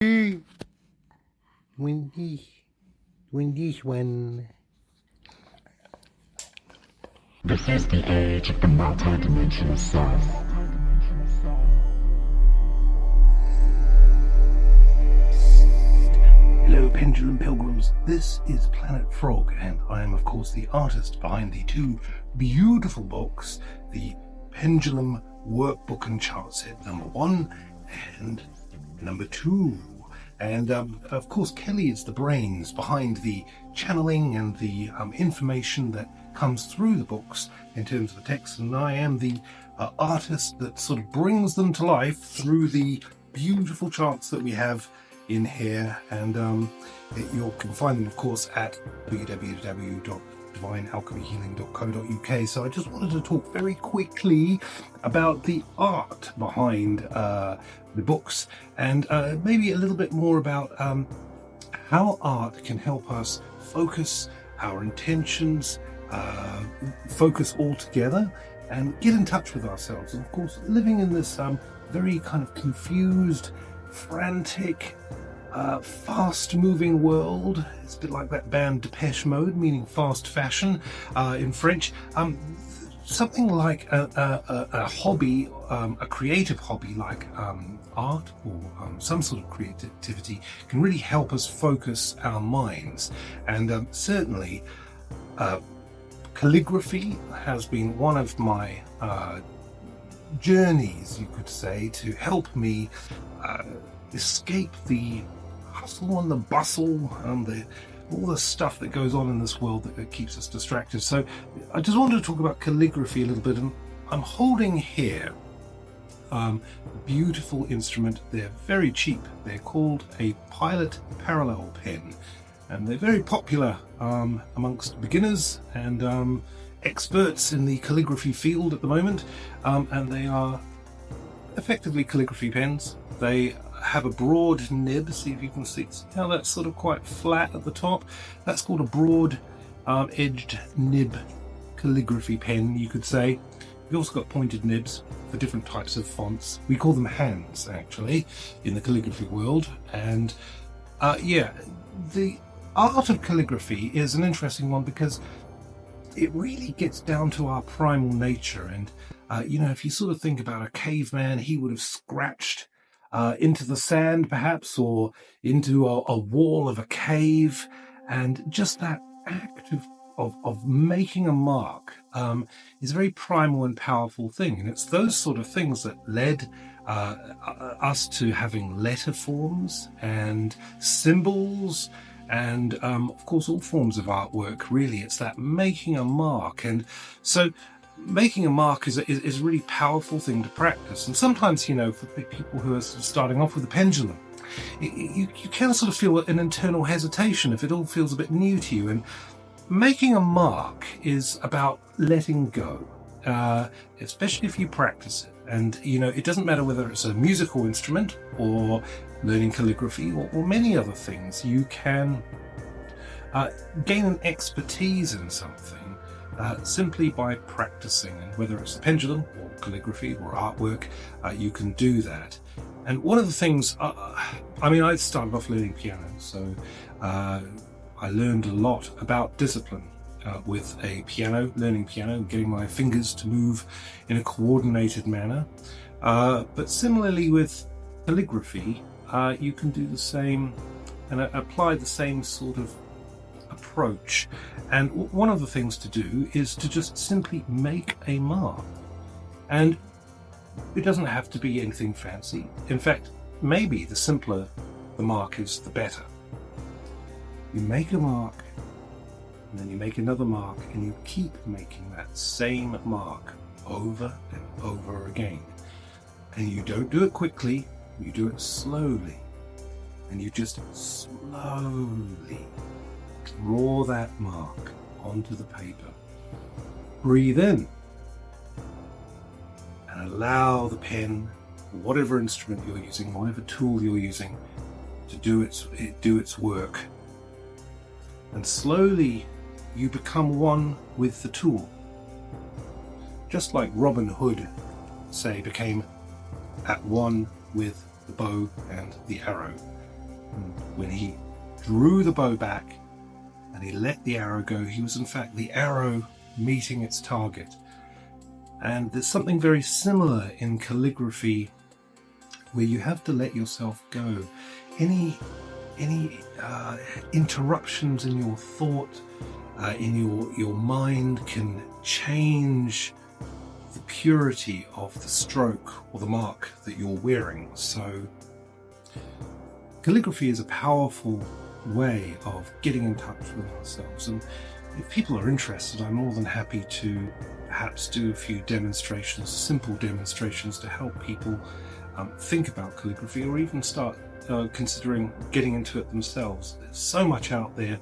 When this one. This is the age of the multi-dimensional self. Hello, pendulum pilgrims. This is Planet Frog, and I am, of course, the artist behind the two beautiful books, the Pendulum Workbook and Chart Set #1 and #2. And of course, Kelly is the brains behind the channeling and the information that comes through the books in terms of the text, and I am the artist that sort of brings them to life through the beautiful charts that we have in here. And you can find them, of course, at www.divinealchemyhealing.co.uk. So I just wanted to talk very quickly about the art behind the books, and maybe a little bit more about how art can help us focus our intentions, focus all together, and get in touch with ourselves. And of course, living in this very kind of confused, frantic, fast-moving world. It's a bit like that band Depeche Mode, meaning fast fashion in French. Something like a hobby, a creative hobby like art or some sort of creativity can really help us focus our minds. And certainly calligraphy has been one of my journeys, you could say, to help me escape the hustle and the bustle and all the stuff that goes on in this world that keeps us distracted. So I just wanted to talk about calligraphy a little bit, and I'm holding here a beautiful instrument. They're very cheap. They're called a Pilot Parallel pen, and they're very popular amongst beginners and experts in the calligraphy field at the moment, and they are effectively calligraphy pens. They have a broad nib. See if you can see how that's sort of quite flat at the top. That's called a broad edged nib calligraphy pen, you could say. We've also got pointed nibs for different types of fonts. We call them hands, actually, in the calligraphy world. And yeah, the art of calligraphy is an interesting one because it really gets down to our primal nature. And you know, if you sort of think about a caveman, he would have scratched into the sand, perhaps, or into a wall of a cave, and just that act of making a mark is a very primal and powerful thing. And it's those sort of things that led us to having letter forms and symbols, and of course all forms of artwork. Really, it's that making a mark. And so making a mark is a really powerful thing to practice. And sometimes, you know, for people who are sort of starting off with a pendulum, you can sort of feel an internal hesitation if it all feels a bit new to you. And making a mark is about letting go, especially if you practice it. And, you know, it doesn't matter whether it's a musical instrument or learning calligraphy or many other things. You can gain an expertise in something simply by practicing. And whether it's a pendulum or calligraphy or artwork, you can do that. And one of the things, I mean, I started off learning piano, so I learned a lot about discipline with a piano, learning piano, getting my fingers to move in a coordinated manner. But similarly with calligraphy, you can do the same and apply the same sort of approach. And one of the things to do is to just simply make a mark. And it doesn't have to be anything fancy. In fact, maybe the simpler the mark is, the better. You make a mark, and then you make another mark, and you keep making that same mark over and over again. And you don't do it quickly, you do it slowly. And you just slowly draw that mark onto the paper. Breathe in and allow the pen, whatever instrument you're using, whatever tool you're using, to do its work. And slowly you become one with the tool. Just like Robin Hood, say, became at one with the bow and the arrow. when he drew the bow back and he let the arrow go, he was in fact the arrow meeting its target. And there's something very similar in calligraphy, where you have to let yourself go. Any interruptions in your thought, in your mind, can change the purity of the stroke or the mark that you're wearing. So calligraphy is a powerful way of getting in touch with ourselves, and if people are interested, I'm more than happy to perhaps do a few demonstrations, simple demonstrations, to help people think about calligraphy, or even start considering getting into it themselves. There's so much out there.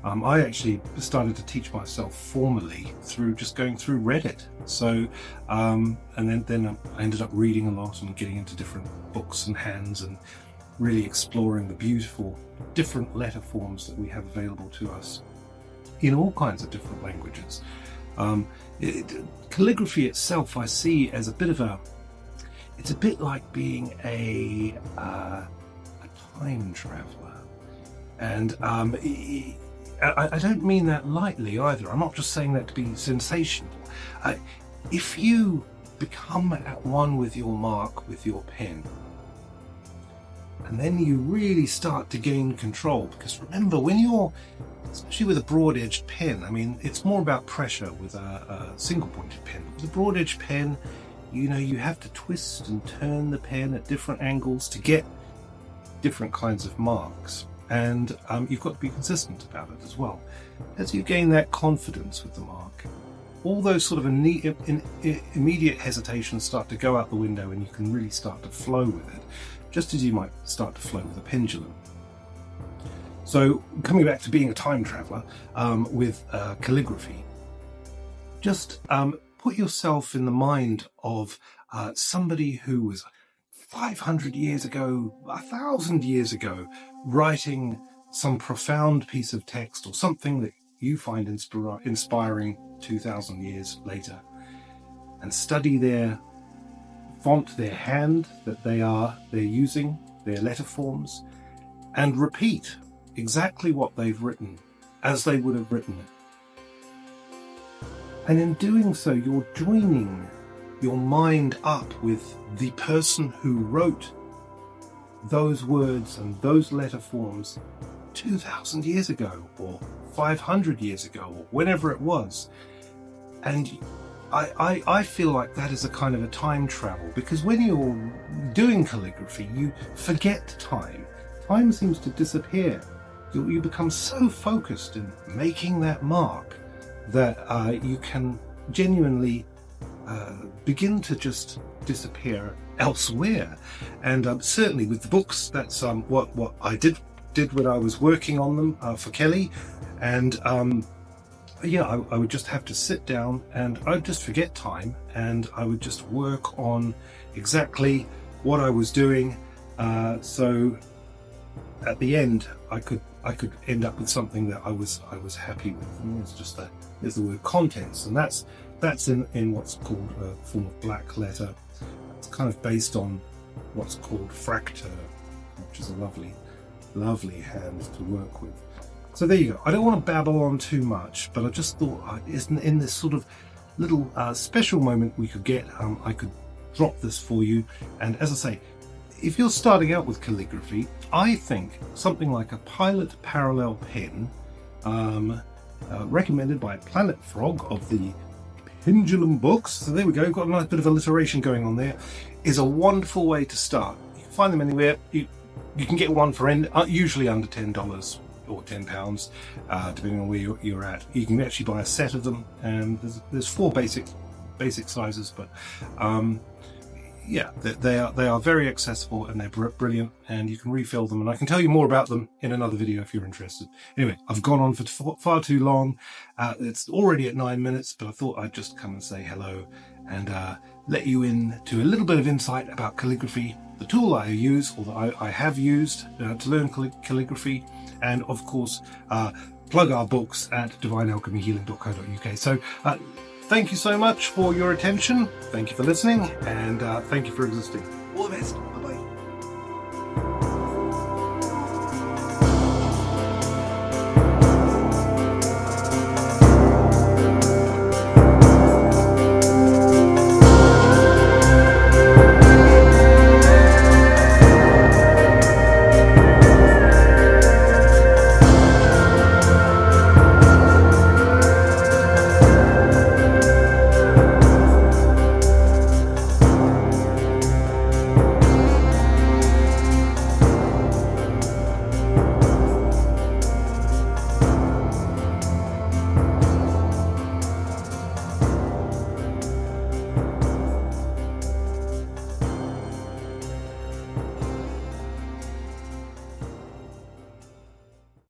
I actually started to teach myself formally through just going through Reddit. So, and then I ended up reading a lot and getting into different books and hands, and really exploring the beautiful different letter forms that we have available to us in all kinds of different languages. Calligraphy itself, I see as it's a bit like being a time traveler, and I don't mean that lightly either. I'm not just saying that to be sensational. If you become at one with your mark, with your pen, and then you really start to gain control, because remember, when you're, especially with a broad-edged pen, I mean, it's more about pressure with a single-pointed pen. With a broad-edged pen, you have to twist and turn the pen at different angles to get different kinds of marks, and you've got to be consistent about it as well. As you gain that confidence with the mark, all those sort of immediate hesitations start to go out the window, and you can really start to flow with it, just as you might start to flow with a pendulum. So coming back to being a time traveler with calligraphy, just put yourself in the mind of somebody who was 500 years ago, 1,000 years ago, writing some profound piece of text or something that you find inspiring 2,000 years later, and study their font, their hand that they're using, their letter forms, and repeat exactly what they've written as they would have written it. And in doing so, you're joining your mind up with the person who wrote those words and those letter forms 2,000 years ago, or 500 years ago, or whenever it was. And I feel like that is a kind of a time travel, because when you're doing calligraphy, you forget time. Time seems to disappear. You become so focused in making that mark that you can genuinely begin to just disappear elsewhere. And certainly with the books, that's what I did when I was working on them for Kelly. And I would just have to sit down, and I would just forget time, and I would just work on exactly what I was doing. So at the end, I could end up with something that I was happy with. And there's the word contents, and that's in what's called a form of black letter. It's kind of based on what's called fracture, which is a lovely hand to work with. So there you go. I don't want to babble on too much, but I just thought in this sort of little special moment we could get, I could drop this for you. And as I say, if you're starting out with calligraphy, I think something like a Pilot Parallel pen, recommended by planetfrog of the Pendulum books, so there we go, got a nice bit of alliteration going on there, is a wonderful way to start. You can find them anywhere. You can get one for usually under $10 or £10, depending on where you're at. You can actually buy a set of them, and there's 4 basic sizes, but yeah, they are very accessible, and they're brilliant, and you can refill them, and I can tell you more about them in another video if you're interested. Anyway, I've gone on for far too long. It's already at 9 minutes, but I thought I'd just come and say hello and let you in to a little bit of insight about calligraphy, the tool I use, or that I have used to learn calligraphy, and of course plug our books at divinealchemyhealing.co.uk. So thank you so much for your attention, thank you for listening, and thank you for existing. All the best.